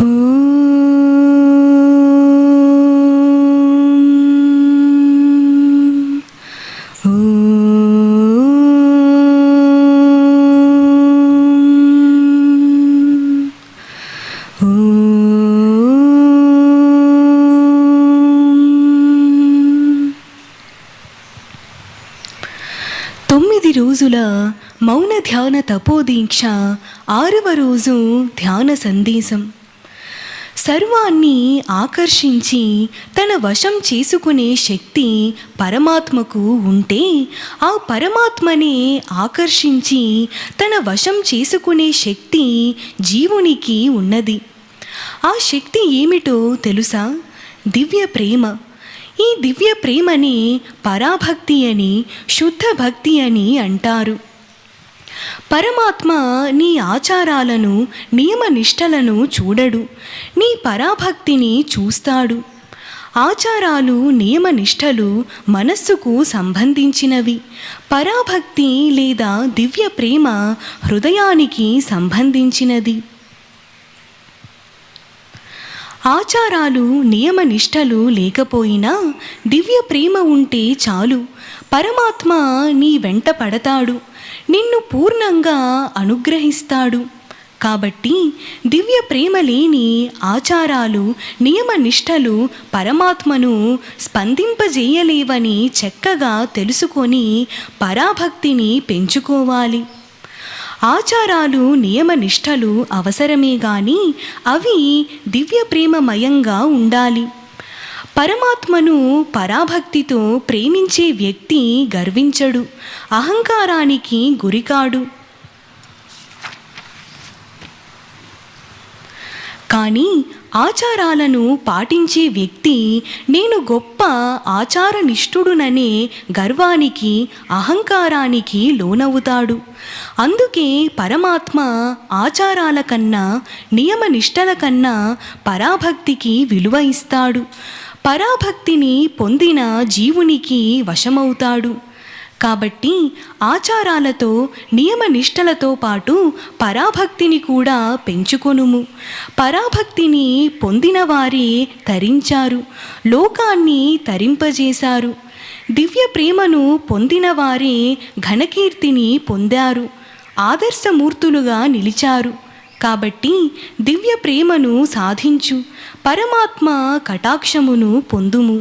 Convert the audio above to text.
9 రోజుల మౌన ధ్యాన తపోదీక్ష 6వ రోజు ధ్యాన సందేశం. సర్వాన్ని ఆకర్షించి తన వశం చేసుకునే శక్తి పరమాత్మకు ఉంటే, ఆ పరమాత్మనే ఆకర్షించి తన వశం చేసుకునే శక్తి జీవునికి ఉన్నది. ఆ శక్తి ఏమిటో తెలుసా? దివ్య ప్రేమ. ఈ దివ్య ప్రేమని పరాభక్తి అని, శుద్ధ భక్తి అని అంటారు. పరమాత్మ నీ ఆచారాలను, నియమ నిష్టలను చూడడు, నీ పరాభక్తిని చూస్తాడు. ఆచారాలు, నియమ నిష్టలు మనస్సుకు సంబంధించినవి. పరాభక్తి లేదా దివ్య ప్రేమ హృదయానికి సంబంధించినది. ఆచారాలు, నియమ నిష్టలు లేకపోయినా దివ్య ప్రేమ ఉంటే చాలు. పరమాత్మ నీ వెంట పడతాడు, నిన్ను పూర్ణంగా అనుగ్రహిస్తాడు. కాబట్టి దివ్య ప్రేమ లేని ఆచారాలు, నియమ నిష్టలు పరమాత్మను స్పందింపజేయలేవని చక్కగా తెలుసుకొని పరాభక్తిని పెంచుకోవాలి. ఆచారాలు, నియమ నిష్టలు అవసరమే గాని అవి దివ్య ప్రేమమయంగా ఉండాలి. పరమాత్మను పరాభక్తితో ప్రేమించే వ్యక్తి గర్వించడు, అహంకారానికి గురికాడు. కానీ ఆచారాలను పాటించే వ్యక్తి నేను గొప్ప ఆచారనిష్ఠుడుననే గర్వానికి, అహంకారానికి లోనవుతాడు. అందుకే పరమాత్మ ఆచారాల కన్నా, నియమ నిష్టల కన్నా పరాభక్తికి విలువ ఇస్తాడు. పరాభక్తిని పొందిన జీవునికి వశమవుతాడు. కాబట్టి ఆచారాలతో, నియమ నిష్టలతో పాటు పరాభక్తిని కూడా పెంచుకొనుము. పరాభక్తిని పొందిన వారే తరించారు, లోకాన్ని తరింపజేశారు. దివ్య ప్రేమను పొందిన వారే ఘనకీర్తిని పొందారు, ఆదర్శమూర్తులుగా నిలిచారు. కాబట్టి దివ్య ప్రేమను సాధించు, పరమాత్మ కటాక్షమును పొందుము.